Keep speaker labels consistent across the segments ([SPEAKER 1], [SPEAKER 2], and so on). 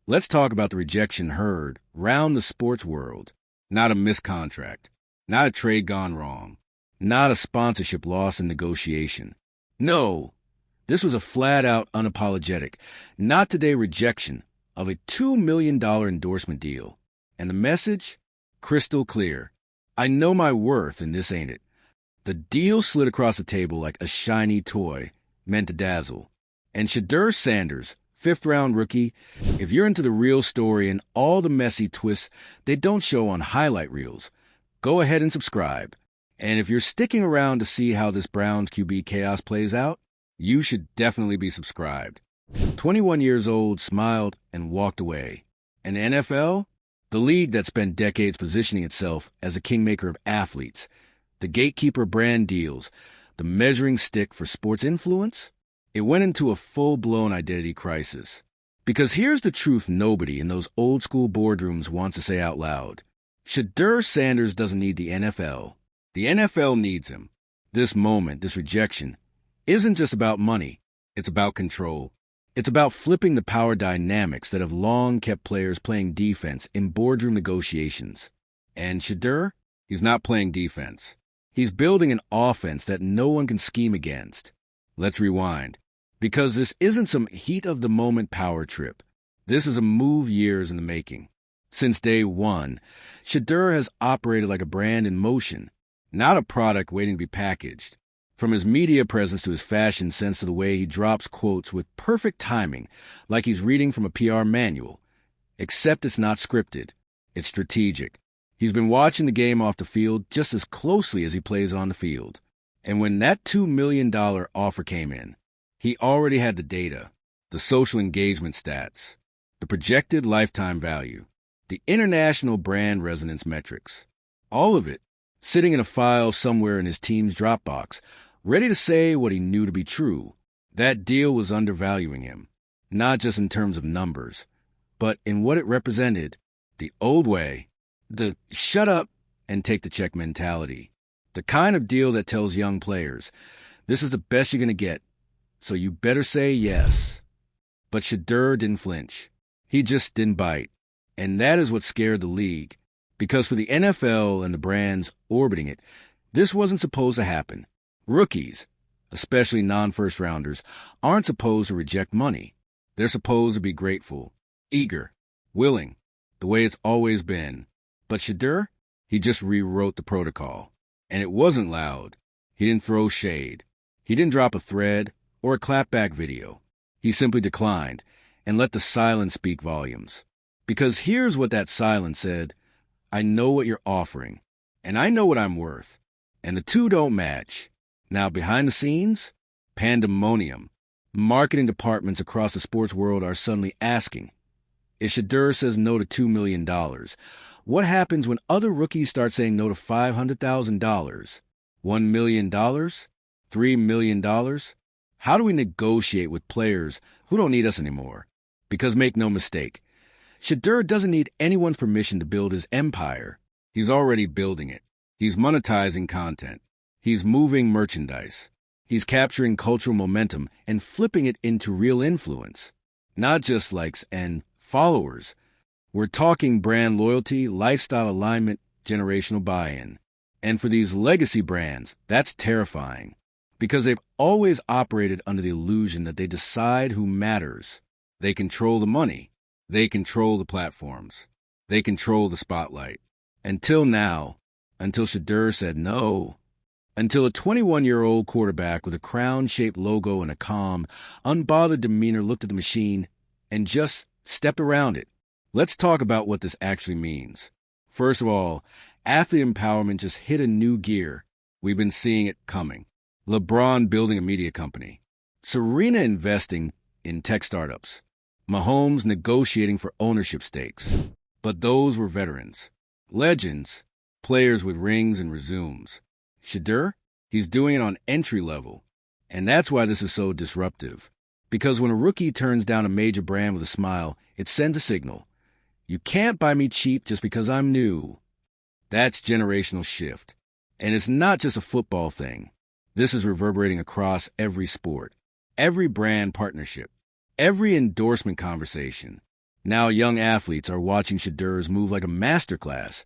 [SPEAKER 1] Let's talk about the rejection heard round the sports world. Not a missed contract, not a trade gone wrong, not a sponsorship loss in negotiation. No, this was a flat-out unapologetic, not today rejection of a $2 million endorsement deal. And the message? Crystal clear. I know my worth, and this ain't it. The deal slid across the table like a shiny toy, meant to dazzle. And Shedeur Sanders, fifth-round rookie, if you're into the real story and all the messy twists they don't show on highlight reels, go ahead and subscribe. And if you're sticking around to see how this Browns QB chaos plays out, you should definitely be subscribed. 21 years old, smiled, and walked away. And the NFL? The league that spent decades positioning itself as a kingmaker of athletes, the gatekeeper of brand deals, the measuring stick for sports influence? It went into a full-blown identity crisis. Because here's the truth nobody in those old-school boardrooms wants to say out loud. Shedeur Sanders doesn't need the NFL. The NFL needs him. This moment, this rejection, isn't just about money. It's about control. It's about flipping the power dynamics that have long kept players playing defense in boardroom negotiations. And Shedeur, he's not playing defense. He's building an offense that no one can scheme against. Let's rewind. Because this isn't some heat-of-the-moment power trip. This is a move years in the making. Since day one, Shedeur has operated like a brand in motion, not a product waiting to be packaged. From his media presence to his fashion sense to the way he drops quotes with perfect timing, like he's reading from a PR manual. Except it's not scripted. It's strategic. He's been watching the game off the field just as closely as he plays on the field. And when that $2 million offer came in, he already had the data, the social engagement stats, the projected lifetime value, the international brand resonance metrics. All of it sitting in a file somewhere in his team's Dropbox, ready to say what he knew to be true. That deal was undervaluing him, not just in terms of numbers, but in what it represented, the old way, the shut up and take the check mentality, the kind of deal that tells young players, this is the best you're going to get, so you better say yes. But Shedeur didn't flinch. He just didn't bite. And that is what scared the league, because for the NFL and the brands orbiting it, this wasn't supposed to happen. Rookies, especially non-first-rounders, aren't supposed to reject money. They're supposed to be grateful, eager, willing, the way it's always been. But Shedeur, he just rewrote the protocol. And it wasn't loud. He didn't throw shade. He didn't drop a thread or a clapback video. He simply declined and let the silence speak volumes. Because here's what that silence said. I know what you're offering, and I know what I'm worth, and the two don't match. Now, behind the scenes, pandemonium. Marketing departments across the sports world are suddenly asking, if Shedeur says no to $2 million, what happens when other rookies start saying no to $500,000? $1 million? $3 million? How do we negotiate with players who don't need us anymore? Because make no mistake, Shedeur doesn't need anyone's permission to build his empire. He's already building it. He's monetizing content. He's moving merchandise. He's capturing cultural momentum and flipping it into real influence. Not just likes and followers. We're talking brand loyalty, lifestyle alignment, generational buy-in. And for these legacy brands, that's terrifying. Because they've always operated under the illusion that they decide who matters. They control the money. They control the platforms. They control the spotlight. Until now. Until Shedeur said no. Until a 21-year-old quarterback with a crown-shaped logo and a calm, unbothered demeanor looked at the machine and just stepped around it. Let's talk about what this actually means. First of all, athlete empowerment just hit a new gear. We've been seeing it coming. LeBron building a media company. Serena investing in tech startups. Mahomes negotiating for ownership stakes. But those were veterans. Legends. Players with rings and resumes. Shedeur? He's doing it on entry level. And that's why this is so disruptive. Because when a rookie turns down a major brand with a smile, it sends a signal. You can't buy me cheap just because I'm new. That's generational shift. And it's not just a football thing. This is reverberating across every sport, every brand partnership, every endorsement conversation. Now young athletes are watching Shedeur's move like a masterclass.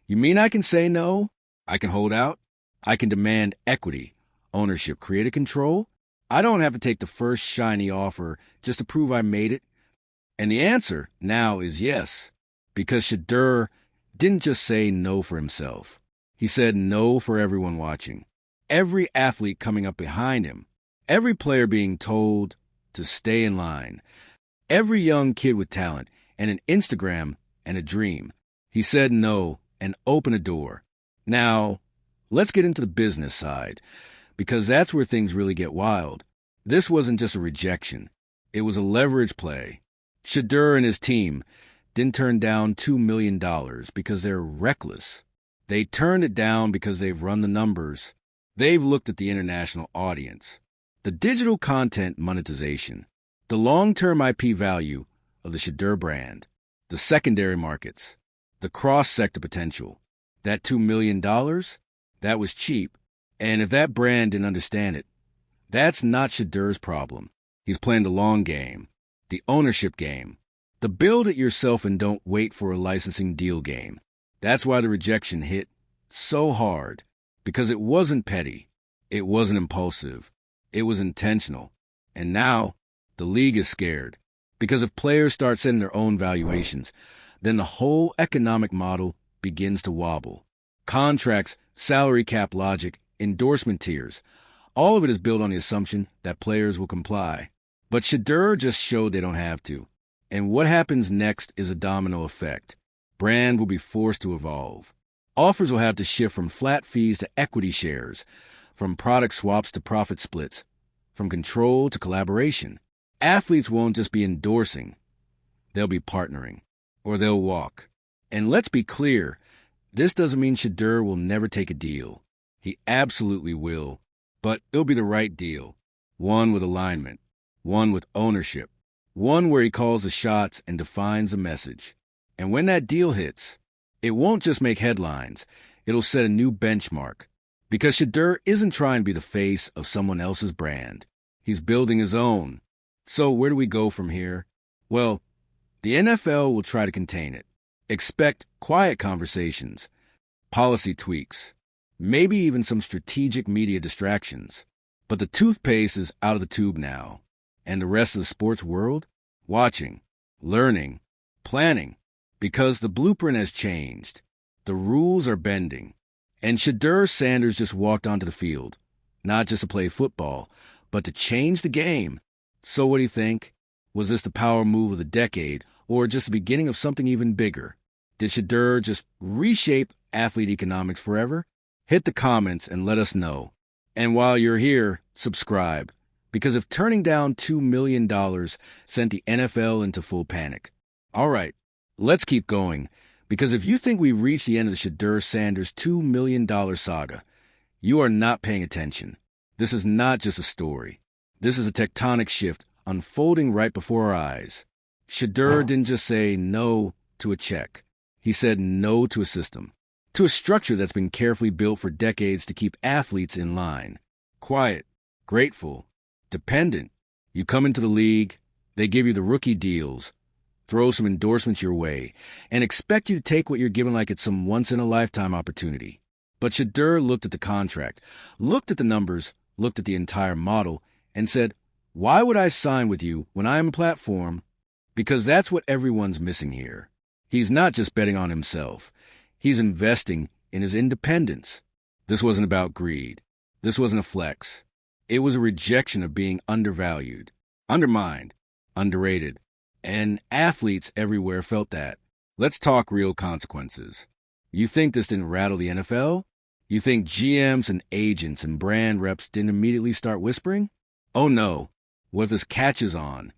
[SPEAKER 1] You mean I can say no? I can hold out? I can demand equity, ownership, creative control? I don't have to take the first shiny offer just to prove I made it. And the answer now is yes, because Shedeur didn't just say no for himself. He said no for everyone watching, every athlete coming up behind him, every player being told to stay in line, every young kid with talent and an Instagram and a dream. He said no and opened a door. Now, let's get into the business side, because that's where things really get wild. This wasn't just a rejection. It was a leverage play. Shedeur and his team didn't turn down $2 million because they're reckless. They turned it down because they've run the numbers. They've looked at the international audience, the digital content monetization, the long-term IP value of the Shedeur brand, the secondary markets, the cross-sector potential. That $2 million, that was cheap. And if that brand didn't understand it, that's not Shedeur's problem. He's playing the long game, the ownership game, the build it yourself and don't wait for a licensing deal game. That's why the rejection hit so hard, because it wasn't petty, it wasn't impulsive, it was intentional. And now the league is scared, because if players start setting their own valuations, then the whole economic model begins to wobble. Contracts, salary cap logic, endorsement tiers, all of it is built on the assumption that players will comply. But Shedeur just showed they don't have to. And what happens next is a domino effect. Brand will be forced to evolve. Offers will have to shift from flat fees to equity shares, from product swaps to profit splits, from control to collaboration. Athletes won't just be endorsing. They'll be partnering, or they'll walk. And let's be clear, this doesn't mean Shedeur will never take a deal. He absolutely will, but it'll be the right deal. One with alignment, one with ownership, one where he calls the shots and defines a message. And when that deal hits, it won't just make headlines, it'll set a new benchmark. Because Shedeur isn't trying to be the face of someone else's brand. He's building his own. So where do we go from here? Well, the NFL will try to contain it. Expect quiet conversations, policy tweaks, maybe even some strategic media distractions. But the toothpaste is out of the tube now. And the rest of the sports world? Watching, learning, planning. Because the blueprint has changed. The rules are bending. And Shedeur Sanders just walked onto the field. Not just to play football, but to change the game. So what do you think? Was this the power move of the decade, or just the beginning of something even bigger? Did Shedeur just reshape athlete economics forever? Hit the comments and let us know. And while you're here, subscribe. Because if turning down $2 million sent the NFL into full panic. All right, let's keep going. Because if you think we've reached the end of the Shedeur Sanders $2 million saga, you are not paying attention. This is not just a story. This is a tectonic shift unfolding right before our eyes. Shedeur didn't just say no to a check. He said no to a system, to a structure that's been carefully built for decades to keep athletes in line. Quiet, grateful, dependent. You come into the league, they give you the rookie deals, throw some endorsements your way, and expect you to take what you're given like it's some once-in-a-lifetime opportunity. But Shedeur looked at the contract, looked at the numbers, looked at the entire model, and said, why would I sign with you when I am a platform? Because that's what everyone's missing here. He's not just betting on himself. He's investing in his independence. This wasn't about greed. This wasn't a flex. It was a rejection of being undervalued, undermined, underrated. And athletes everywhere felt that. Let's talk real consequences. You think this didn't rattle the NFL? You think GMs and agents and brand reps didn't immediately start whispering? Oh no, what if this catches on?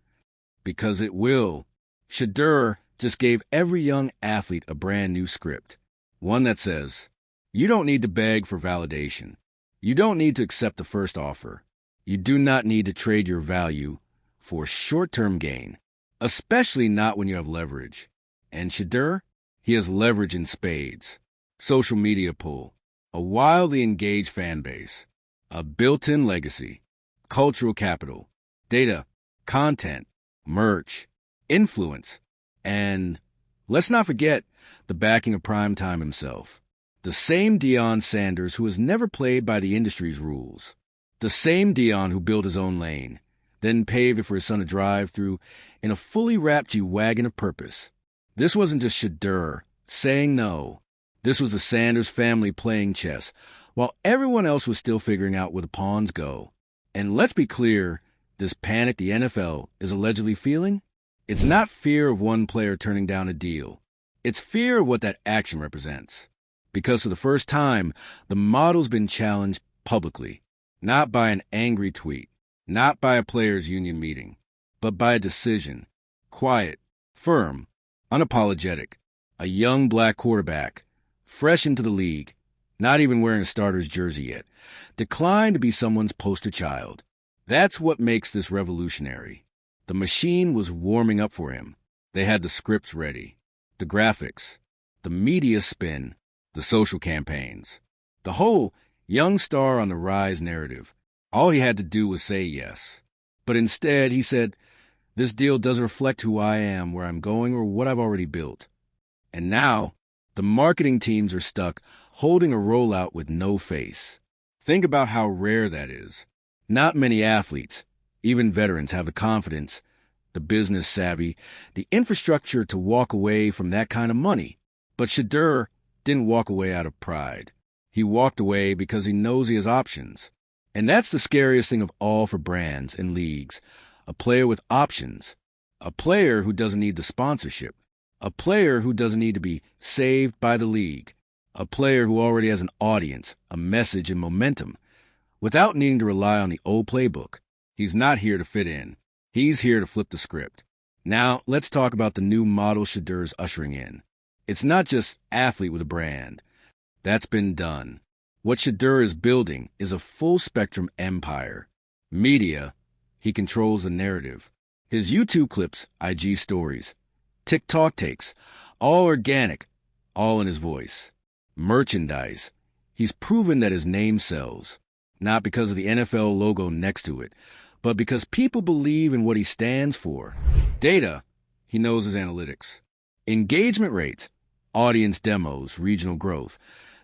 [SPEAKER 1] Because it will. Shedeur just gave every young athlete a brand new script. One that says, you don't need to beg for validation. You don't need to accept the first offer. You do not need to trade your value for short-term gain, especially not when you have leverage. And Shedeur, he has leverage in spades. Social media pull, a wildly engaged fan base, a built-in legacy, cultural capital, data, content, merch, influence. And let's not forget the backing of primetime himself. The same Deion Sanders who has never played by the industry's rules. The same Deion who built his own lane, then paved it for his son to drive through in a fully wrapped G-Wagon of purpose. This wasn't just Shedeur saying no. This was the Sanders family playing chess, while everyone else was still figuring out where the pawns go. And let's be clear, this panic the NFL is allegedly feeling, it's not fear of one player turning down a deal. It's fear of what that action represents. Because for the first time, the model's been challenged publicly, not by an angry tweet, not by a players' union meeting, but by a decision. Quiet, firm, unapologetic. A young black quarterback, fresh into the league, not even wearing a starter's jersey yet, declined to be someone's poster child. That's what makes this revolutionary. The machine was warming up for him. They had the scripts ready, the graphics, the media spin, the social campaigns, the whole young star on the rise narrative. All he had to do was say yes. But instead, he said, "This deal doesn't reflect who I am, where I'm going, or what I've already built." And now, the marketing teams are stuck holding a rollout with no face. Think about how rare that is. Not many athletes, even veterans, have the confidence, the business savvy, the infrastructure to walk away from that kind of money. But Shedeur didn't walk away out of pride. He walked away because he knows he has options. And that's the scariest thing of all for brands and leagues. A player with options. A player who doesn't need the sponsorship. A player who doesn't need to be saved by the league. A player who already has an audience, a message, and momentum, without needing to rely on the old playbook. He's not here to fit in. He's here to flip the script. Now, let's talk about the new model Shedeur's ushering in. It's not just athlete with a brand. That's been done. What Shedeur is building is a full-spectrum empire. Media, he controls the narrative. His YouTube clips, IG stories, TikTok takes, all organic, all in his voice. Merchandise, he's proven that his name sells, not because of the NFL logo next to it, but because people believe in what he stands for. Data, he knows his analytics. Engagement rates, audience demos, regional growth.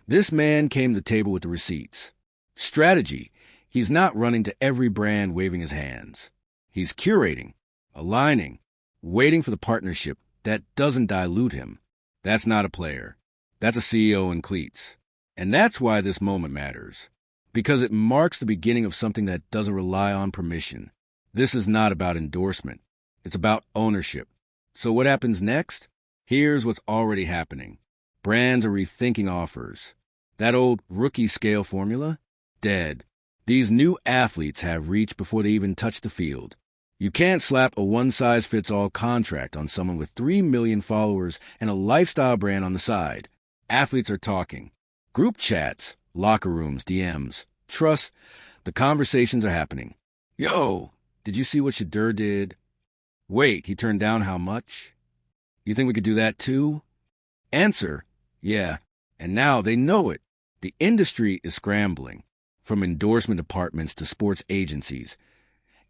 [SPEAKER 1] This man came to the table with the receipts. Strategy, he's not running to every brand waving his hands. He's curating, aligning, waiting for the partnership that doesn't dilute him. That's not a player. That's a CEO in cleats. And that's why this moment matters. Because it marks the beginning of something that doesn't rely on permission. This is not about endorsement. It's about ownership. So what happens next? Here's what's already happening. Brands are rethinking offers. That old rookie scale formula? Dead. These new athletes have reach before they even touch the field. You can't slap a one-size-fits-all contract on someone with 3 million followers and a lifestyle brand on the side. Athletes are talking. Group chats, locker rooms, DMs. Trust, the conversations are happening. Yo, did you see what Shedeur did? Wait, he turned down how much? You think we could do that too? Answer, yeah. And now they know it. The industry is scrambling, from endorsement departments to sports agencies.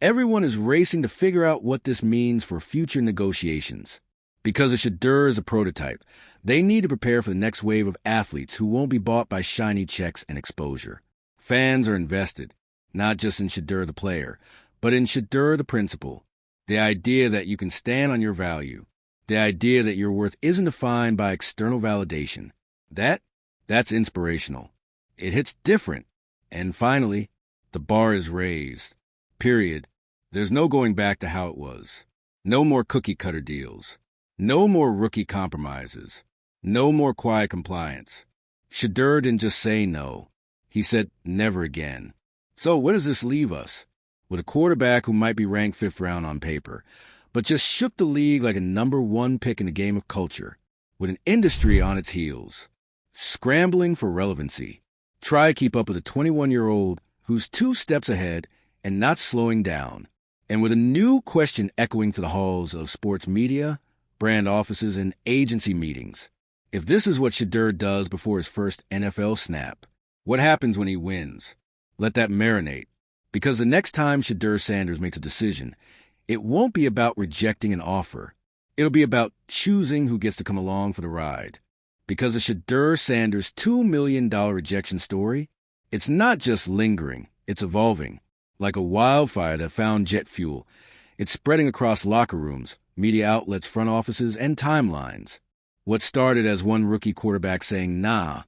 [SPEAKER 1] Everyone is racing to figure out what this means for future negotiations. Because if Shedeur is a prototype, they need to prepare for the next wave of athletes who won't be bought by shiny checks and exposure. Fans are invested, not just in Shedeur the player, but in Shedeur the principle. The idea that you can stand on your value. The idea that your worth isn't defined by external validation. That's inspirational. It hits different. And finally, the bar is raised. Period. There's no going back to how it was. No more cookie-cutter deals. No more rookie compromises. No more quiet compliance. Shedeur didn't just say no. He said never again. So where does this leave us? With a quarterback who might be ranked 5th round on paper, but just shook the league like a number 1 pick in the game of culture. With an industry on its heels. Scrambling for relevancy. Try to keep up with a 21-year-old who's 2 steps ahead and not slowing down. And with a new question echoing to the halls of sports media, brand offices, and agency meetings. If this is what Shedeur does before his first NFL snap, what happens when he wins? Let that marinate. Because the next time Shedeur Sanders makes a decision, it won't be about rejecting an offer. It'll be about choosing who gets to come along for the ride. Because the Shedeur Sanders $2 million rejection story, it's not just lingering, it's evolving. Like a wildfire that found jet fuel, it's spreading across locker rooms, media outlets, front offices, and timelines. What started as one rookie quarterback saying nah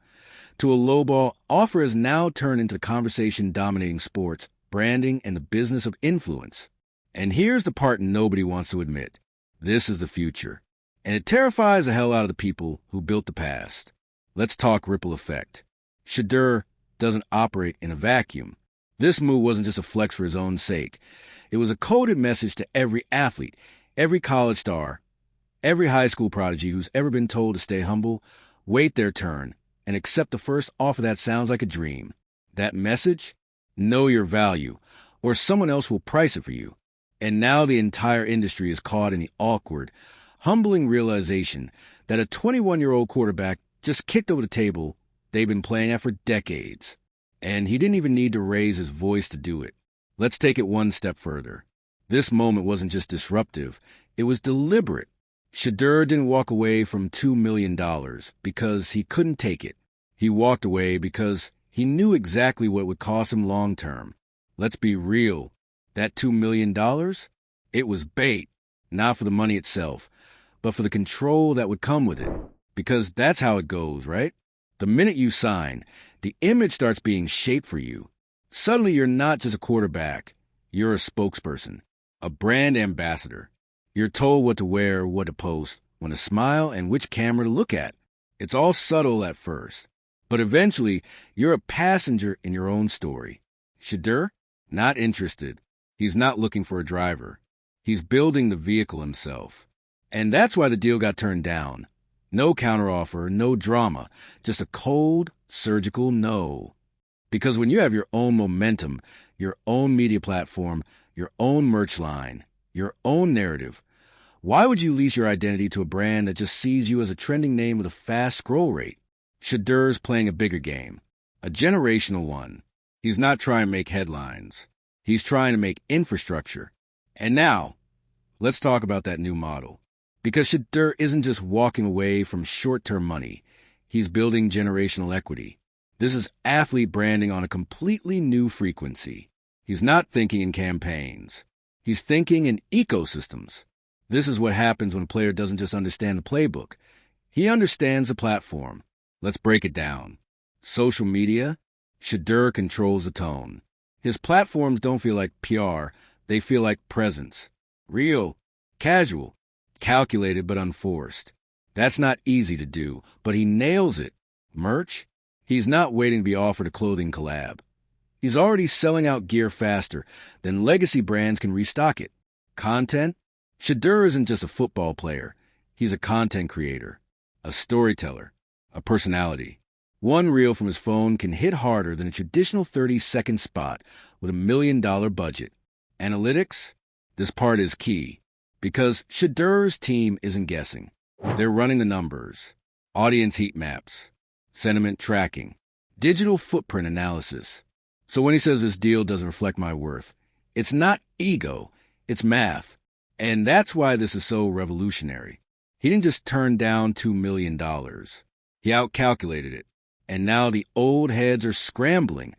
[SPEAKER 1] to a lowball offer has now turned into the conversation dominating sports, branding, and the business of influence. And here's the part nobody wants to admit. This is the future. And it terrifies the hell out of the people who built the past. Let's talk ripple effect. Shedeur doesn't operate in a vacuum. This move wasn't just a flex for his own sake. It was a coded message to every athlete, every college star, every high school prodigy who's ever been told to stay humble, wait their turn, and accept the first offer that sounds like a dream. That message? Know your value, or someone else will price it for you. And now the entire industry is caught in the awkward, humbling realization that a 21-year-old quarterback just kicked over the table they've been playing at for decades. And he didn't even need to raise his voice to do it. Let's take it one step further. This moment wasn't just disruptive, it was deliberate. Shedeur didn't walk away from $2 million because he couldn't take it. He walked away because he knew exactly what it would cost him long term. Let's be real. That $2 million? It was bait, not for the money itself, but for the control that would come with it. Because that's how it goes, right? The minute you sign, the image starts being shaped for you. Suddenly you're not just a quarterback, you're a spokesperson, a brand ambassador. You're told what to wear, what to post, when to smile, and which camera to look at. It's all subtle at first, but eventually you're a passenger in your own story. Shedeur? Not interested. He's not looking for a driver. He's building the vehicle himself. And that's why the deal got turned down. No counteroffer, no drama, just a cold, surgical no. Because when you have your own momentum, your own media platform, your own merch line, your own narrative, why would you lease your identity to a brand that just sees you as a trending name with a fast scroll rate? Shedeur's playing a bigger game, a generational one. He's not trying to make headlines. He's trying to make infrastructure. And now, let's talk about that new model. Because Shedeur isn't just walking away from short-term money. He's building generational equity. This is athlete branding on a completely new frequency. He's not thinking in campaigns. He's thinking in ecosystems. This is what happens when a player doesn't just understand the playbook. He understands the platform. Let's break it down. Social media, Shedeur controls the tone. His platforms don't feel like PR, they feel like presence. Real, casual, calculated but unforced. That's not easy to do, but he nails it. Merch? He's not waiting to be offered a clothing collab. He's already selling out gear faster than legacy brands can restock it. Content? Shedeur isn't just a football player. He's a content creator, a storyteller, a personality. One reel from his phone can hit harder than a traditional 30-second spot with $1 million budget. Analytics? This part is key, because Shedeur's team isn't guessing. They're running the numbers, audience heat maps, sentiment tracking, digital footprint analysis. So when he says this deal doesn't reflect my worth, it's not ego, it's math. And that's why this is so revolutionary. He didn't just turn down $2 million. He outcalculated it. And now the old heads are scrambling,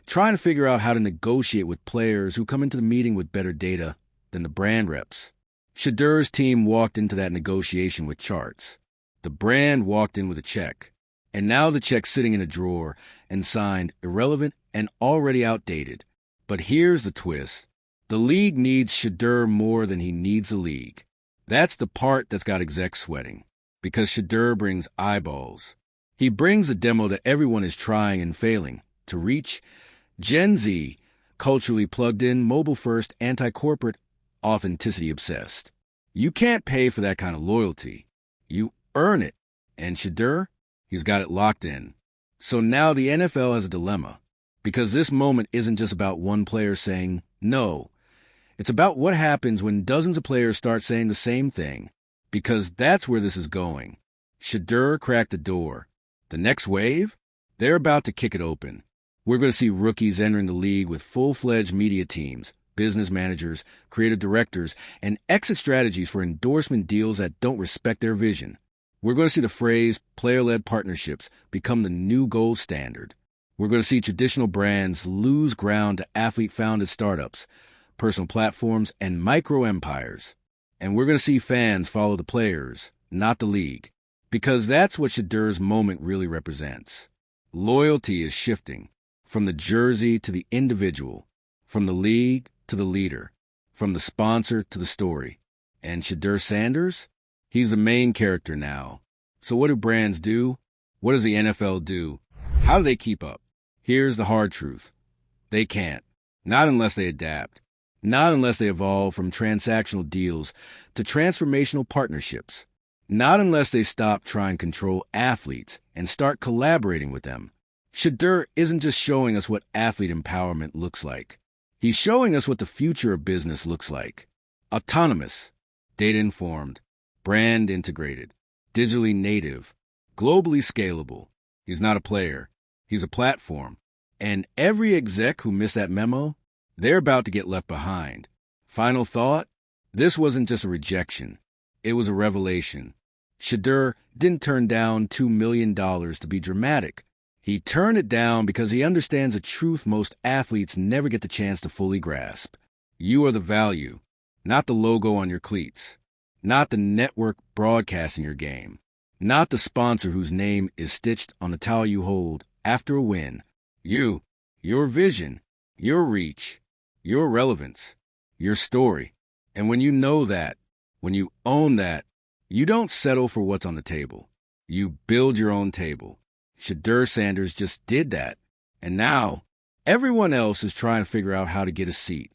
[SPEAKER 1] trying to figure out how to negotiate with players who come into the meeting with better data than the brand reps. Shedeur's team walked into that negotiation with charts. The brand walked in with a check. And now the check's sitting in a drawer and signed, irrelevant and already outdated. But here's the twist. The league needs Shedeur more than he needs the league. That's the part that's got execs sweating. Because Shedeur brings eyeballs. He brings a demo that everyone is trying and failing to reach. Gen Z, culturally plugged in, mobile-first, anti-corporate, authenticity-obsessed. You can't pay for that kind of loyalty. You earn it. And Shedeur, he's got it locked in. So now the NFL has a dilemma. Because this moment isn't just about one player saying no. It's about what happens when dozens of players start saying the same thing. Because that's where this is going. Shedeur cracked the door. The next wave? They're about to kick it open. We're going to see rookies entering the league with full-fledged media teams, business managers, creative directors, and exit strategies for endorsement deals that don't respect their vision. We're going to see the phrase player-led partnerships become the new gold standard. We're going to see traditional brands lose ground to athlete-founded startups, personal platforms, and micro-empires. And we're going to see fans follow the players, not the league, because that's what Shedeur's moment really represents. Loyalty is shifting from the jersey to the individual, from the league to the leader, from the sponsor to the story. And Shedeur Sanders? He's the main character now. So what do brands do? What does the NFL do? How do they keep up? Here's the hard truth. They can't. Not unless they adapt. Not unless they evolve from transactional deals to transformational partnerships. Not unless they stop trying to control athletes and start collaborating with them. Shedeur isn't just showing us what athlete empowerment looks like. He's showing us what the future of business looks like. Autonomous, data-informed, brand-integrated, digitally native, globally scalable. He's not a player. He's a platform. And every exec who missed that memo, they're about to get left behind. Final thought? This wasn't just a rejection. It was a revelation. Shedeur didn't turn down $2 million to be dramatic. He turned it down because he understands a truth most athletes never get the chance to fully grasp. You are the value, not the logo on your cleats, not the network broadcasting your game, not the sponsor whose name is stitched on the towel you hold after a win. You, your vision, your reach, your relevance, your story. And when you know that, when you own that, you don't settle for what's on the table. You build your own table. Shedeur Sanders just did that. And now, everyone else is trying to figure out how to get a seat.